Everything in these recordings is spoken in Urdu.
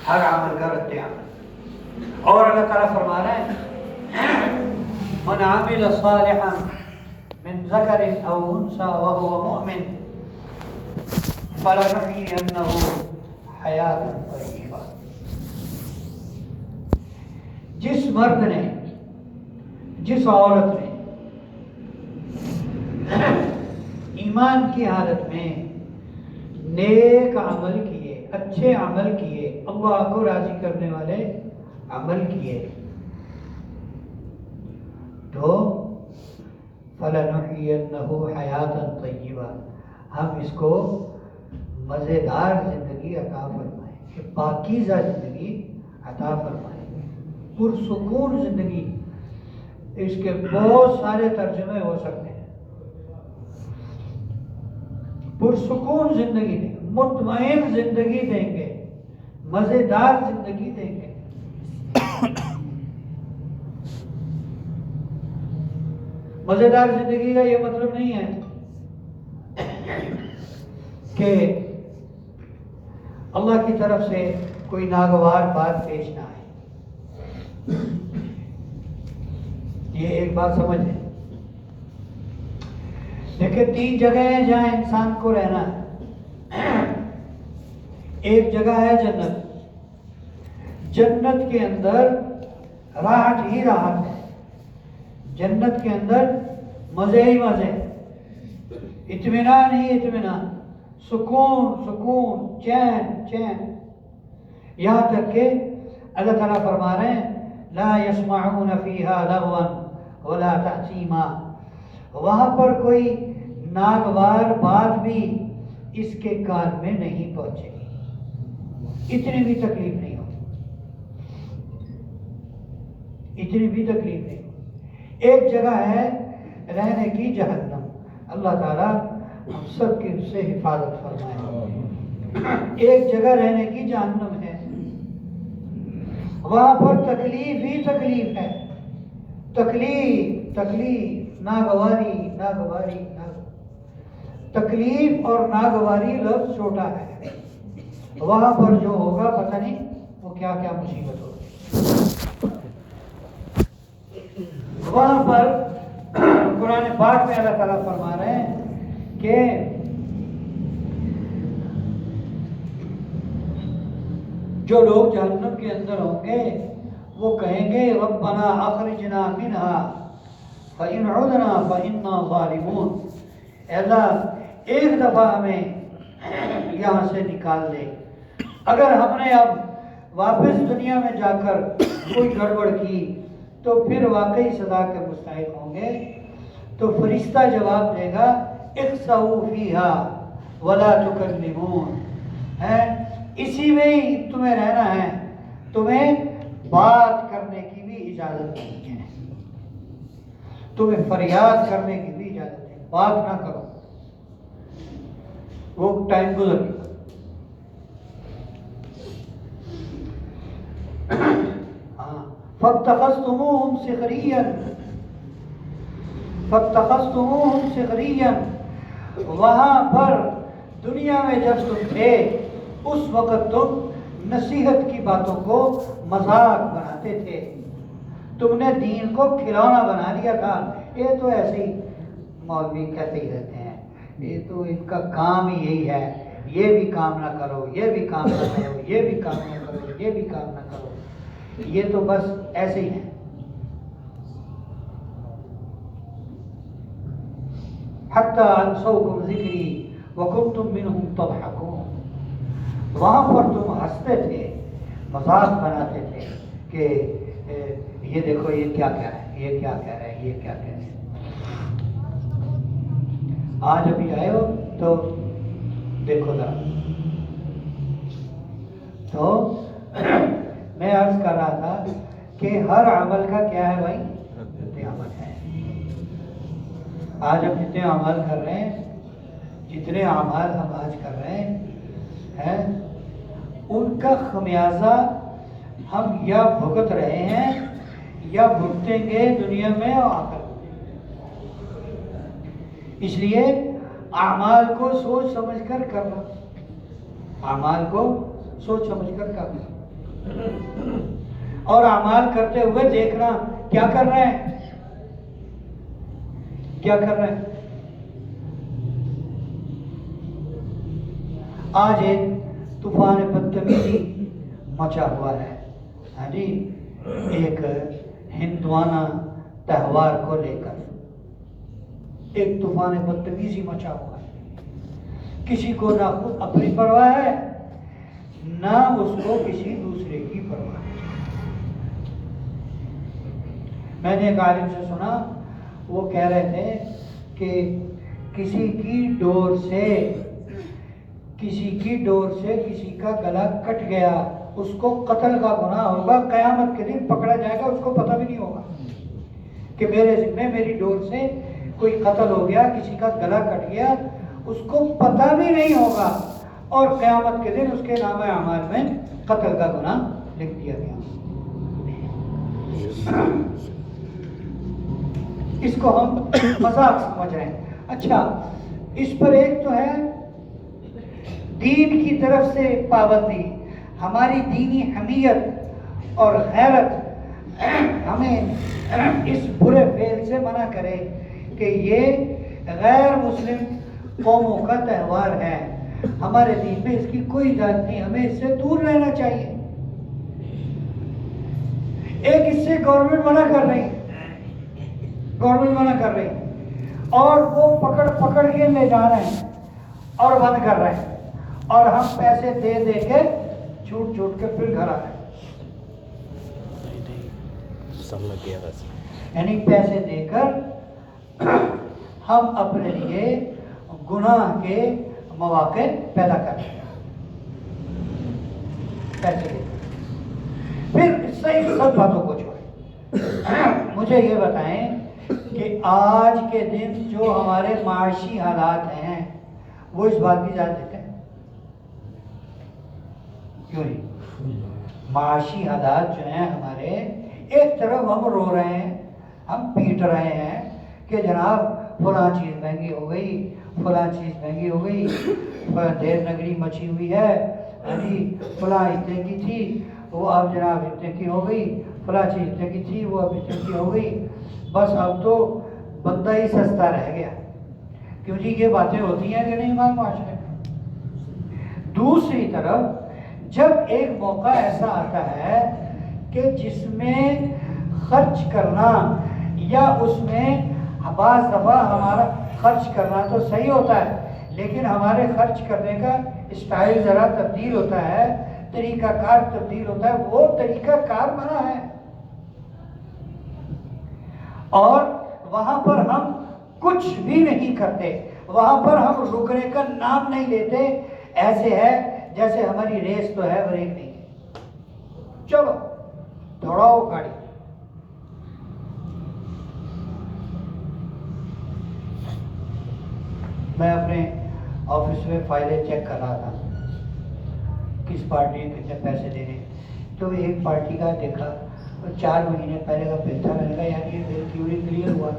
ہر عمل کا رد عمل. اور اللہ تعالیٰ فرما رہے ہیں من عمل صالحا من ذکر او انثى وهو مؤمن فلنحيينه حیاتا طیبہ. جس مرد نے، جس عورت نے ایمان کی حالت میں نیک عمل کیے، اچھے عمل کیے، اللہ کو راضی کرنے والے عمل کیے، تو فَلَنُحْيِيَنَّهُ حَيَاةً طَيِّبَةً، ہم اس کو مزیدار زندگی عطا فرمائیں گے، پاکیزہ زندگی عطا فرمائیں گے، پرسکون زندگی. اس کے بہت سارے ترجمے ہو سکتے ہیں. پرسکون زندگی دیں گے، مطمئن زندگی دیں گے، مزیدار زندگی دیں گے. مزیدار زندگی کا یہ مطلب نہیں ہے کہ اللہ کی طرف سے کوئی ناگوار بات پیش نہ آئے. یہ ایک بات سمجھ لیں. دیکھیں 3 جگہ ہیں جہاں انسان کو رہنا ہے. ایک جگہ ہے جنت. جنت کے اندر راحت ہی راحت ہے، جنت کے اندر مزے ہی مزے، اطمینان ہی اطمینان، سکون سکون، چین چین. یہاں تک کہ اللہ تعالیٰ فرما رہے ہیں لا يسمعون فيها لغوا ولا تأثیما، وہاں پر کوئی ناگوار بات بھی اس کے کان میں نہیں پہنچے گی. اتنی بھی تکلیف نہیں ہوگی، اتنی بھی تکلیف نہیں ہوگی. ایک جگہ ہے رہنے کی جہنم. اللہ تعالیٰ ہم سب کی اس سے حفاظت فرمائے. ایک جگہ رہنے کی جہنم ہے، وہاں پر تکلیف ہی تکلیف ہے. تکلیف تکلیف، ناگواری ناگواری تکلیف اور ناگواری لفظ چھوٹا ہے. وہاں پر جو ہوگا پتہ نہیں وہ کیا کیا مصیبت ہوگی. وہاں پر قرآن پاک میں اللہ تعالیٰ فرما رہے ہیں کہ جو لوگ جہنم کے اندر ہوں گے وہ کہیں گے ربنا اخرجنا منها فإن عدنا فإنا ظالمون. اے اللہ ایک دفعہ ہمیں یہاں سے نکال دے. اگر ہم نے اب واپس دنیا میں جا کر کوئی گڑبڑ کی تو پھر واقعی سزا کے مستحق ہوں گے. تو فرشتہ جواب دے گا اخسؤوا فیہا ولا تکلمون، ہے اسی میں ہی تمہیں رہنا ہے، تمہیں بات کرنے کی بھی اجازت نہیں ہے، تمہیں فریاد کرنے کی بھی اجازت نہیں، بات نہ کرو، وہ ٹائم گزر گیا. فَاتَّخَذْتُمُوهُمْ سِخْرِيًّا، وہاں پر دنیا میں جب تم تھے اس وقت تم نصیحت کی باتوں کو مذاق بناتے تھے، تم نے دین کو کھلونا بنا لیا تھا. یہ تو ایسے ہی مولوی کہتے ہی رہتے ہیں، یہ تو ان کا کام ہی یہی ہے، یہ بھی کام نہ کرو، یہ بھی کام نہ کرو، یہ بھی کام نہ کرو، یہ بھی کام نہ کرو، یہ تو بس ایسے ہی ہیں. حتی انسوکم ذکری وکنتم منہم تضحکون، وہاں پر تم ہنستے تھے، مذاق بناتے تھے کہ یہ دیکھو یہ کیا کہہ رہے ہیں، یہ کیا کہہ رہے ہیں، یہ کیا کہہ رہے ہیں. آج ابھی آئے ہو تو دیکھو ذرا. تو میں عرض کر رہا تھا کہ ہر عمل کا کیا ہے بھائی، رد عمل ہے. آج ہم جتنے عمل کر رہے ہیں، جتنے اعمال ہم آج کر رہے ہیں ان کا خمیازہ ہم یا بھگت رہے ہیں یا بھگتیں گے دنیا میں اور آخرت میں. اس لیے اعمال کو سوچ سمجھ کر کرنا، اعمال کو سوچ سمجھ کر کرنا. اور اعمال کرتے ہوئے دیکھنا کیا کر رہے ہیں، کیا کر رہے ہیں۔ آج ایک طوفان بدتمیزی مچا ہوا ہے، ہاں جی، ایک ہندوانہ تہوار کو لے کر ایک طوفان بدتمیزی مچا ہوا ہے۔ کسی کو نہ خود اپنی پرواہ ہے، نہ اس کو کسی دوسرے کی پرواہ ہے۔ میں نے ایک عالم سے سنا، وہ کہہ رہے تھے کہ کسی کی ڈور سے کسی کا گلا کٹ گیا، اس کو قتل کا گناہ ہوگا، قیامت کے دن پکڑا جائے گا، اس کو پتہ بھی نہیں ہوگا کہ میرے ذمہ میری ڈور سے کوئی قتل ہو گیا، کسی کا گلا کٹ گیا، اس کو پتہ بھی نہیں ہوگا، اور قیامت کے دن اس کے نامہ اعمال میں قتل کا گناہ لکھ دیا گیا۔ اس کو ہم مذاق سمجھ رہے ہیں۔ اچھا، اس پر ایک تو ہے دین کی طرف سے پابندی، ہماری دینی حمیت اور غیرت ہمیں اس برے فعل سے منع کرے کہ یہ غیر مسلم قوموں کا تہوار ہے، ہمارے دین میں اس کی کوئی اجازت نہیں، ہمیں اس سے دور رہنا چاہیے۔ ایک اس سے گورنمنٹ منع کر رہی اور وہ پکڑ کے لے جا رہے ہیں اور بند کر رہے ہیں، اور ہم پیسے دے دے کے چھوٹ کے پھر گھر آ رہے ہیں۔ یعنی پیسے دے کر ہم اپنے لیے گناہ کے مواقع پیدا کرتے ہیں، پیسے دے کر۔ پھر صحیح سب باتوں کو چھوڑیں، مجھے یہ بتائیں کہ آج کے دن جو ہمارے معاشی حالات ہیں وہ اس بات کی اجازت دیتے ہیں؟ کیوں نہیں؟ معاشی حالات جو ہیں ہمارے، ایک طرف ہم رو رہے ہیں، ہم پیٹ رہے ہیں کہ جناب فلاں چیز مہنگی ہو گئی، فلاں چیز مہنگی ہو گئی، دیر نگری مچی ہوئی ہے، فلاں اتنے کی تھی وہ اب جناب اتنے کی ہو گئی، فلاں چیز اتنے کی تھی وہ اب اتنے کی ہو گئی، بس اب تو بندہ ہی سستا رہ گیا۔ کیوں جی، یہ باتیں ہوتی ہیں کہ نہیں ہمارے معاشرے میں؟ دوسری طرف جب ایک موقع ایسا آتا ہے کہ جس میں خرچ کرنا، یا اس میں بعض دفعہ ہمارا خرچ کرنا تو صحیح ہوتا ہے، لیکن ہمارے خرچ کرنے کا اسٹائل ذرا تبدیل ہوتا ہے، طریقہ کار تبدیل ہوتا ہے، وہ طریقہ کار منع ہے، اور وہاں پر ہم کچھ بھی نہیں کرتے، وہاں پر ہم رکنے کا نام نہیں لیتے، ایسے ہے جیسے ہماری ریس تو ہے بریک نہیں ہے، چلو دوڑاؤ گاڑی۔ میں اپنے آفس میں فائلیں چیک کر رہا تھا، کس پارٹی نے کتنے پیسے دینے، تو ایک پارٹی کا دیکھا 4 مہینے پہلے کا بل تھا، میں نے کہا یار یہ بل کیوں نہیں کلیئر ہوا؟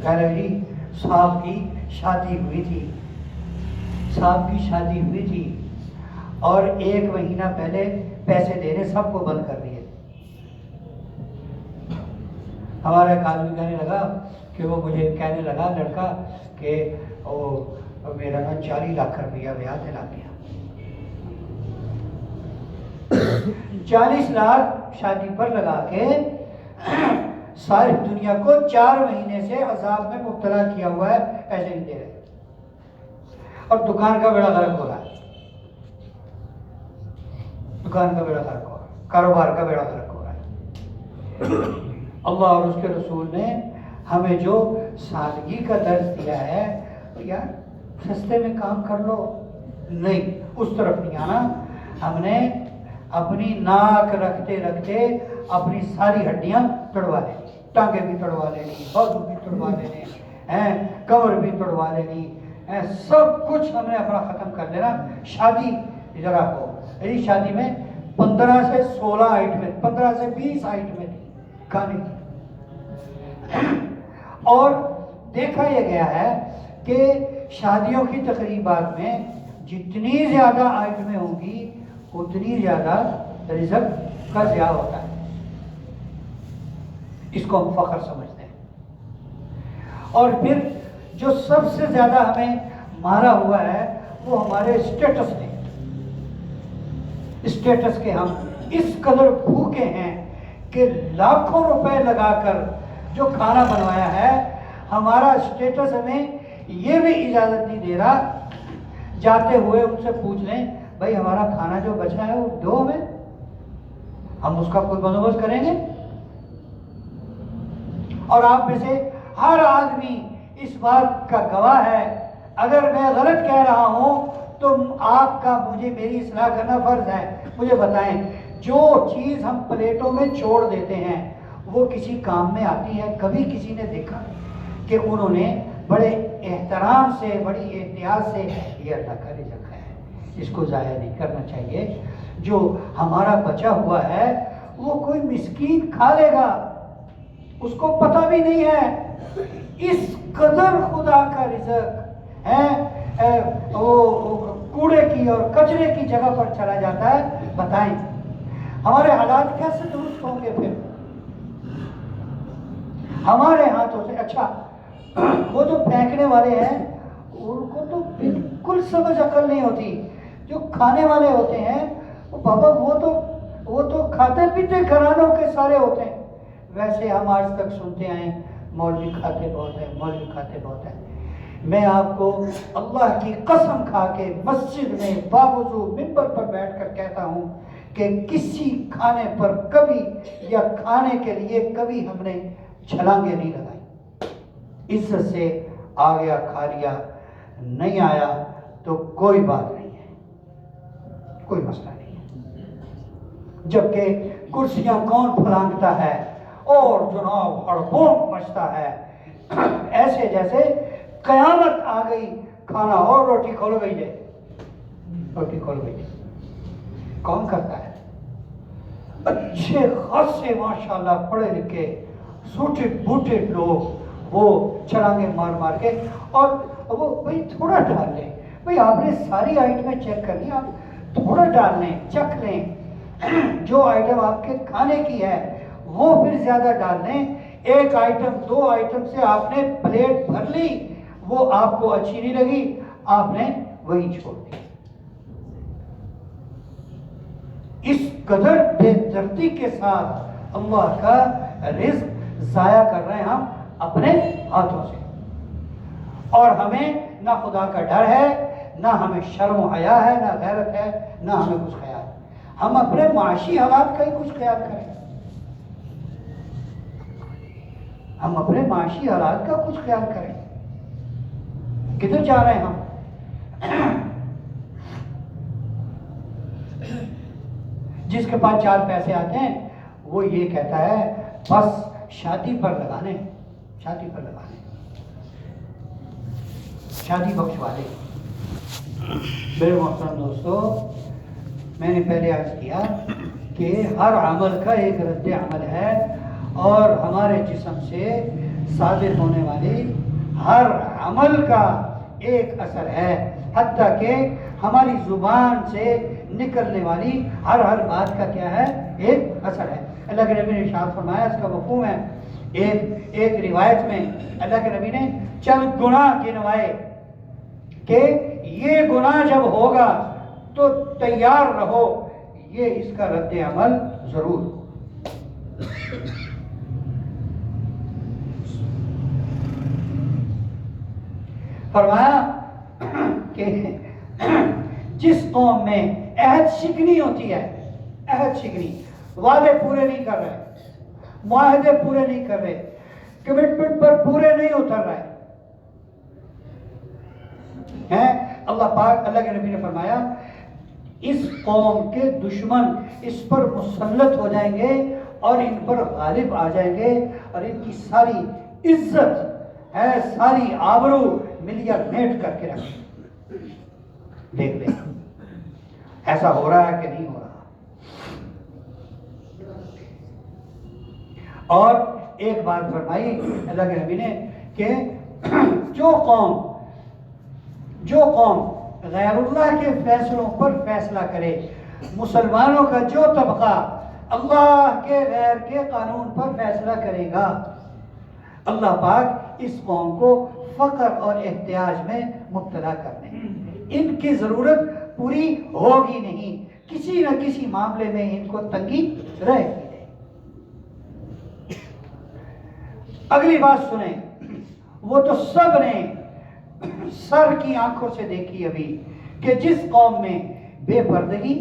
کہہ رہے جی صاحب کی شادی ہوئی تھی اور 1 مہینہ پہلے پیسے دینے سب کو بند کر دیے۔ ہمارا ایک آدمی کہنے لگا کہ وہ مجھے کہنے لگا لڑکا کہ میرا نا 40 لاکھ روپیہ بیاہ دلا گیا، 40 لاکھ شادی پر لگا کے ساری دنیا کو 4 مہینے سے عذاب میں مبتلا کیا ہوا ہے، پیسے نہیں دے رہے، اور دکان کا بیڑا غرق ہو رہا ہے، دکان کا بیڑا غرق ہو رہا ہے، کاروبار کا بیڑا غرق ہو رہا ہے۔ اللہ اور اس کے رسول نے ہمیں جو سادگی کا درس دیا ہے، یار سستے میں کام کر لو، نہیں اس طرف نہیں آنا۔ ہم نے اپنی ناک رکھتے رکھتے اپنی ساری ہڈیاں توڑوا لینی، ٹانگیں بھی توڑوا لینی، بازو بھی توڑوا لینے، کمر بھی توڑوا لینی، سب کچھ ہم نے اپنا ختم کر دینا۔ شادی ذرا ہو، میری شادی میں 15 سے 16 آئٹمیں، 15 سے 20 آئٹمیں تھی کھانے کی، اور دیکھا یہ گیا ہے کہ شادیوں کی تقریبات میں جتنی زیادہ آئٹمیں ہوں گی اتنی زیادہ رزق کا ضیاع ہوتا ہے، اس کو ہم فخر سمجھتے ہیں۔ اور پھر جو سب سے زیادہ ہمیں مارا ہوا ہے وہ ہمارے اسٹیٹس نے، اسٹیٹس کے ہم اس قدر بھوکے ہیں کہ لاکھوں روپے لگا کر جو کھانا بنوایا ہے، ہمارا اسٹیٹس ہمیں یہ بھی اجازت نہیں دے رہا، جاتے ہوئے ان سے پوچھ لیں بھائی ہمارا کھانا جو بچا ہے وہ دو ہمیں، ہم اس کا کوئی بندوبست کریں گے۔ اور آپ میں سے ہر آدمی اس بات کا گواہ ہے، اگر میں غلط کہہ رہا ہوں تو آپ کا مجھے میری اصلاح کرنا فرض ہے۔ مجھے بتائیں، جو چیز ہم پلیٹوں میں چھوڑ دیتے ہیں وہ کسی کام میں آتی ہے؟ کبھی کسی نے دیکھا کہ انہوں نے بڑے احترام سے، بڑی احتیاط سے یہ اللہ کا رزق ہے، اس کو ضائع نہیں کرنا چاہیے، جو ہمارا بچا ہوا ہے وہ کوئی مسکین کھا لے گا، اس کو پتہ بھی نہیں ہے۔ اس قدر خدا کا رزق ہے، وہ کوڑے کی اور کچرے کی جگہ پر چلا جاتا ہے۔ بتائیں ہمارے حالات کیسے درست ہوں گے پھر ہمارے ہاتھوں سے؟ اچھا وہ جو پھینکنے والے ہیں ان کو تو بالکل سمجھ عقل نہیں ہوتی، جو کھانے والے ہوتے ہیں بابا وہ تو کھاتے پیتے گھرانوں کے سارے ہوتے ہیں۔ ویسے ہم آج تک سنتے آئے مولوی کھاتے بہت ہے، مولوی کھاتے بہت ہے۔ میں آپ کو اللہ کی قسم کھا کے مسجد میں باوضو منبر پر بیٹھ کر کہتا ہوں کہ کسی کھانے پر کبھی یا کھانے کے لیے کبھی ہم نے چھلانگیں نہیں لگائی، عزت سے آ گیا کھا لیا، نہیں آیا تو کوئی بات نہیں ہے، کوئی مسئلہ نہیں ہے۔ جبکہ کرسیاں کون پھلانگتا ہے اور جناب ہڑبونک مچتا ہے، ایسے جیسے قیامت آ گئی، کھانا اور روٹی کھول گئی ہے، روٹی کھول گئی ہے۔ کون کرتا ہے؟ اچھے خاصے ماشاءاللہ پڑھے لکھے سوٹے بوٹے لوگ، وہ چھلانگے مار مار کے، اور وہ بھئی تھوڑا ڈال لیں، بھئی آپ نے ساری آئٹمیں چیک کر لی، آپ تھوڑا ڈال لیں، چکھ لیں، جو آئٹم آپ کے کھانے کی ہے وہ پھر زیادہ ڈال لیں۔ ایک آئٹم دو آئٹم سے آپ نے پلیٹ بھر لی، وہ آپ کو اچھی نہیں لگی، آپ نے وہی چھوڑ دی۔ اس قدر بے دردی کے ساتھ اللہ کا رزق ضائع کر رہے ہیں ہم اپنے ہاتھوں سے، اور ہمیں نہ خدا کا ڈر ہے، نہ ہمیں شرم و حیا ہے، نہ غیرت ہے، نہ ہمیں کچھ خیال۔ ہم اپنے معاشی حالات کا ہی کچھ خیال کریں، ہم اپنے معاشی حالات کا کچھ خیال کریں، کدھر جا رہے ہیں ہم؟ جس کے پاس چار پیسے آتے ہیں وہ یہ کہتا ہے بس شادی پر لگانے، شادی پر لگانے، شادی بخشوا دے۔ میرے محترم دوستو، میں نے پہلے عرض کیا کہ ہر عمل کا ایک رد عمل ہے، اور ہمارے جسم سے صادر ہونے والی ہر عمل کا ایک اثر ہے، حتیٰ کہ ہماری زبان سے نکلنے والی ہر بات کا کیا ہے؟ ایک اثر ہے۔ اللہ کے نبی نے ارشاد فرمایا، اس کا مفہوم ہے، ایک روایت میں اللہ کے نبی نے چند گناہ گنوائے کہ یہ گناہ جب ہوگا تو تیار رہو، یہ اس کا رد عمل ضرور۔ فرمایا کہ جس قوم میں عہد شکنی ہوتی ہے، عہد شکنی، وعدے پورے نہیں کر رہے، معاہدے پورے نہیں کر رہے، کمٹمنٹ پر پورے نہیں اتر رہے ہیں، اللہ پاک، اللہ کے نبی نے فرمایا اس قوم کے دشمن اس پر مسلط ہو جائیں گے اور ان پر غالب آ جائیں گے، اور ان کی ساری عزت ہے، ساری آبرو ملیا میٹ کر کے رکھیں۔ دیکھ لیں ایسا ہو رہا ہے کہ نہیں ہو رہا۔ اور ایک بات فرمائی اللہ کے نبی نے کہ جو قوم غیر اللہ کے فیصلوں پر فیصلہ کرے، مسلمانوں کا جو طبقہ اللہ کے غیر کے قانون پر فیصلہ کرے گا، اللہ پاک اس قوم کو فقر اور احتیاج میں مبتلا کرنے، ان کی ضرورت پوری ہوگی نہیں، کسی نہ کسی معاملے میں ان کو تنگی رہے گی۔ اگلی بات سنیں، وہ تو سب نے سر کی آنکھوں سے دیکھی ابھی کہ جس قوم میں بے پردگی،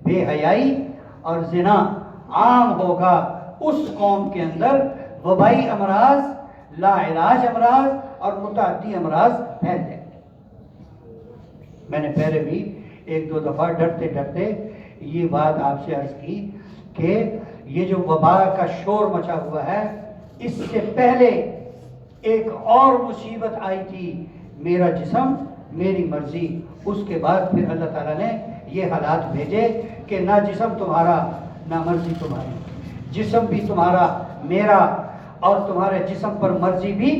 بے حیائی اور زنا عام ہوگا، اس قوم کے اندر وبائی امراض، لا علاج امراض اور متعدی امراض پھیل جائیں گے۔ میں نے پہلے بھی ایک دو دفعہ ڈرتے ڈرتے یہ بات آپ سے عرض کی کہ یہ جو وبا کا شور مچا ہوا ہے، اس سے پہلے ایک اور مصیبت آئی تھی، میرا جسم میری مرضی۔ اس کے بعد پھر اللہ تعالیٰ نے یہ حالات بھیجے کہ نہ جسم تمہارا نہ مرضی تمہاری، جسم بھی تمہارا میرا اور تمہارے جسم پر مرضی بھی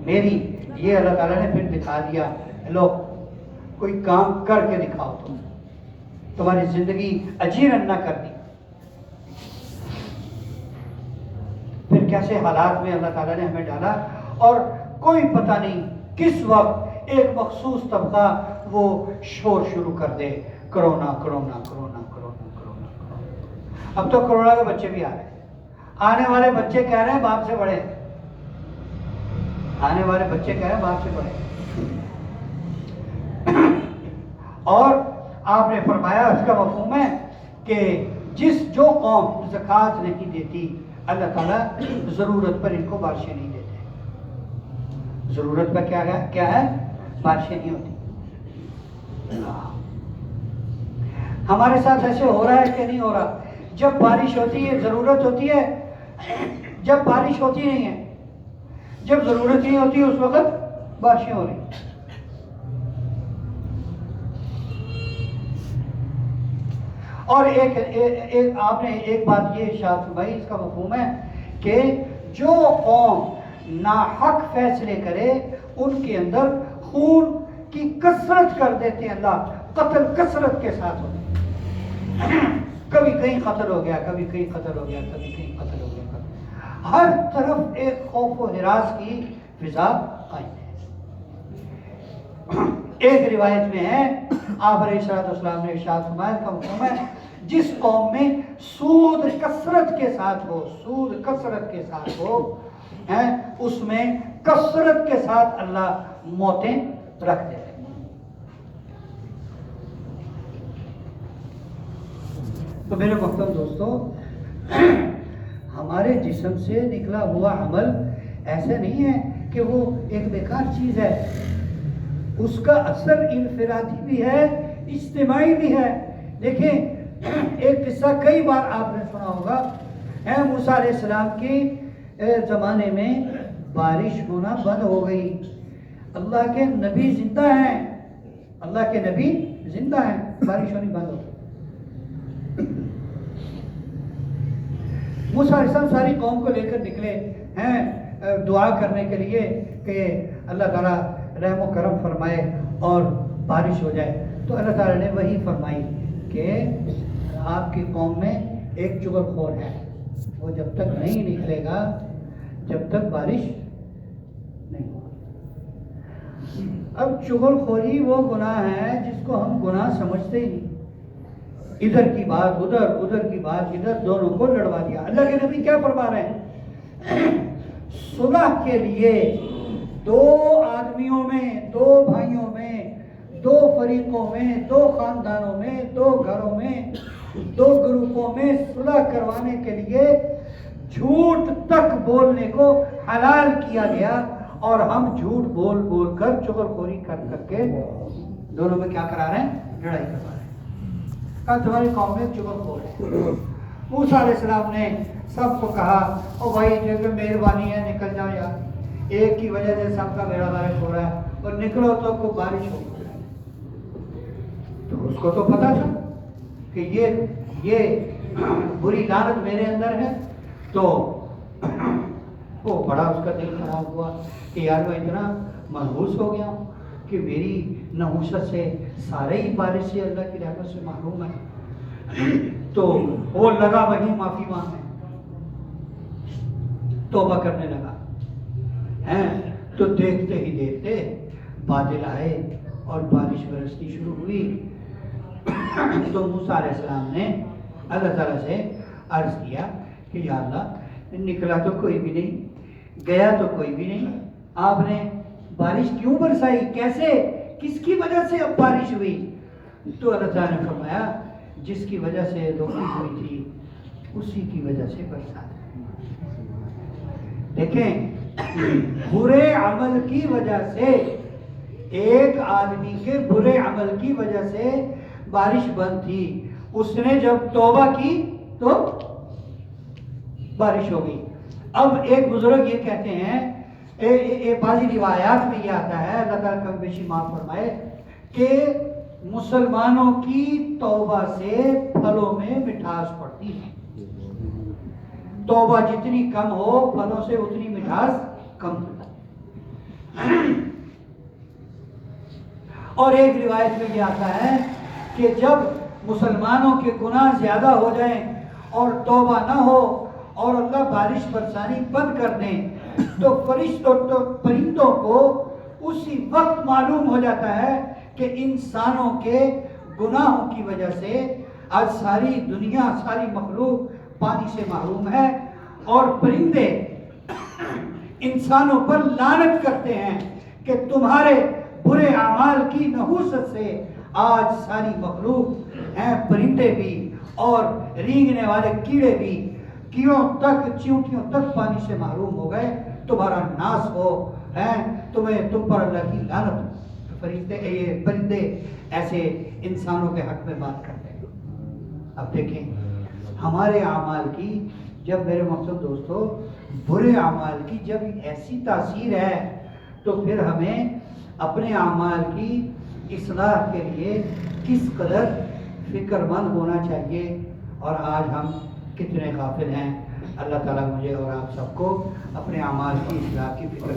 میری۔ یہ اللہ تعالیٰ نے پھر دکھا دیا، لو کوئی کام کر کے دکھاؤ، تمہاری زندگی اجیرن نہ کر دی۔ پھر کیسے حالات میں اللہ تعالیٰ نے ہمیں ڈالا، اور کوئی پتہ نہیں کس وقت ایک مخصوص طبقہ وہ شور شروع کر دے، corona corona corona corona corona corona. اب تو کرونا کے بچے بھی آ رہے ہیں، آنے والے بچے کہہ رہے ہیں باپ سے بڑے، آنے والے بچے کہہ رہے ہیں باپ سے بڑے۔ اور آپ نے فرمایا اس کا مفہوم ہے کہ جو قوم زکوٰۃ نہیں دیتی، اللہ تعالیٰ ضرورت پر ان کو بارشیں نہیں دیتے۔ ضرورت پر کیا ہے؟ بارشیں نہیں ہوتی۔ ہمارے ساتھ ایسے ہو رہا ہے کہ نہیں ہو رہا؟ جب بارش ہوتی ہے ضرورت ہوتی ہے، جب بارش ہوتی نہیں ہے، جب ضرورت نہیں ہوتی اس وقت بارشیں ہو رہی۔ اور ایک آپ نے ایک بات یہ ارشاد فرمائی، اس کا مفہوم ہے کہ جو قوم ناحق فیصلے کرے ان کے اندر خون کی کثرت کر دیتے ہیں اللہ، قتل کثرت کے ساتھ ہوتے ہیں۔ کبھی کہیں قتل ہو گیا، کبھی کہیں قتل ہو گیا، کبھی کہیں قتل ہو گیا، ہر طرف ایک خوف و ہراس کی فضا قائم ہے۔ ایک روایت میں ہے آپ علیہ السلام نے ارشاد فرمایا کا مفہوم ہے، جس قوم میں سود کثرت کے ساتھ ہو، سود کثرت کے ساتھ ہو، اس میں کثرت کے ساتھ اللہ موتیں رکھ دیتے ہیں۔ تو میرے محترم دوستو، ہمارے جسم سے نکلا ہوا عمل ایسے نہیں ہے کہ وہ ایک بیکار چیز ہے، اس کا اثر انفرادی بھی ہے، اجتماعی بھی ہے۔ دیکھیں ایک قصہ کئی بار آپ نے سنا ہوگا، موسیٰ علیہ السلام کے زمانے میں بارش ہونا بند ہو گئی، اللہ کے نبی زندہ ہیں، اللہ کے نبی زندہ ہیں، بارش ہونی بند ہو گئی۔ موسیٰ علیہ السلام ساری قوم کو لے کر نکلے ہیں دعا کرنے کے لیے کہ اللہ تعالیٰ رحم و کرم فرمائے اور بارش ہو جائے۔ تو اللہ تعالیٰ نے وہی فرمائی کہ آپ کی قوم میں ایک چغل خور ہے، وہ جب تک نہیں نکلے گا جب تک بارش نہیں ہوگی۔ اب چغل خوری وہ گناہ ہے جس کو ہم گناہ سمجھتے ہی نہیں، ادھر کی بات ادھر، ادھر کی بات ادھر، دونوں کو لڑوا دیا۔ اللہ کے نبی کیا فرما رہے ہیں؟ صلح کے لیے دو آدمیوں میں، دو بھائیوں میں، دو فریقوں میں، دو خاندانوں میں، دو گھروں میں، دو گروپوں میں صلح کروانے کے لیے جھوٹ تک بولنے کو حلال کیا گیا، اور ہم جھوٹ بول بول کر چغل خوری کر کر کے دونوں میں کیا کرا رہے ہیں؟ لڑائی کروا رہے ہیں۔ کہا تمہاری قوم میں چغل خور ہے۔ موسیٰ علیہ السلام نے سب کو کہا، او بھائی جو مہربانی ہے نکل جاؤ یار، ایک کی وجہ سے سب کا بیڑا غرق ہو رہا ہے، اور نکلو تو کوئی بارش ہو۔ تو اس کو تو پتا تھا کہ یہ بری لعنت میرے اندر ہے، تو وہ بڑا اس کا دل خراب ہوا کہ یار میں اتنا منحوس ہو گیا ہوں کہ میری نحوست سے سارے ہی بارش سے، اللہ کی رحمت سے محروم ہے۔ تو وہ لگا وہیں معافی مانگنے، توبہ کرنے لگا ہیں۔ تو دیکھتے ہی دیکھتے بادل آئے اور بارش برسنی شروع ہوئی۔ تو موسیٰ علیہ السلام نے اللہ تعالیٰ سے عرض کیا کہ یا اللہ، نکلا تو کوئی بھی نہیں، گیا تو کوئی بھی نہیں، آپ نے بارش کیوں برسائی؟ کیسے، کس کی وجہ سے اب بارش ہوئی؟ تو اللہ تعالیٰ نے فرمایا جس کی وجہ سے روکی ہوئی تھی اسی کی وجہ سے برسات۔ دیکھیں، برے عمل کی وجہ سے، ایک آدمی کے برے عمل کی وجہ سے بارش بند تھی، اس نے جب توبہ کی تو بارش ہو گئی۔ اب ایک بزرگ یہ کہتے ہیں، بعضی روایات میں یہ آتا ہے، اللہ تعالیٰ کم بیشی معاف فرمائے، کہ مسلمانوں کی توبہ سے پھلوں میں مٹھاس پڑتی ہے۔ توبہ جتنی کم ہو پھلوں سے اتنی مٹھاس کم ہوتی ہے۔ اور ایک روایت میں یہ آتا ہے کہ جب مسلمانوں کے گناہ زیادہ ہو جائیں اور توبہ نہ ہو اور اللہ بارش برسانی بند کر دیں تو فرشتوں تو پرندوں کو اسی وقت معلوم ہو جاتا ہے کہ انسانوں کے گناہوں کی وجہ سے آج ساری دنیا، ساری مخلوق پانی سے محروم ہے، اور پرندے انسانوں پر لعنت کرتے ہیں کہ تمہارے برے اعمال کی نحوست سے آج ساری مخلوق ہیں، پرندے بھی اور رینگنے والے کیڑے بھی، کیڑوں تک، چیونٹیوں تک پانی سے محروم ہو گئے، تمہارا ناس ہو، تم پر اللہ کی لعنت۔ یہ پرندے ایسے انسانوں کے حق میں بات کرتے ہیں۔ اب دیکھیں ہمارے اعمال کی، جب میرے مقصد دوستو برے اعمال کی جب ایسی تاثیر ہے تو پھر ہمیں اپنے اعمال کی اصلاح کے لیے کس قدر فکر مند ہونا چاہیے، اور آج ہم کتنے غافل ہیں۔ اللہ تعالیٰ مجھے اور آپ سب کو اپنے اعمال کی اصلاح کی فکر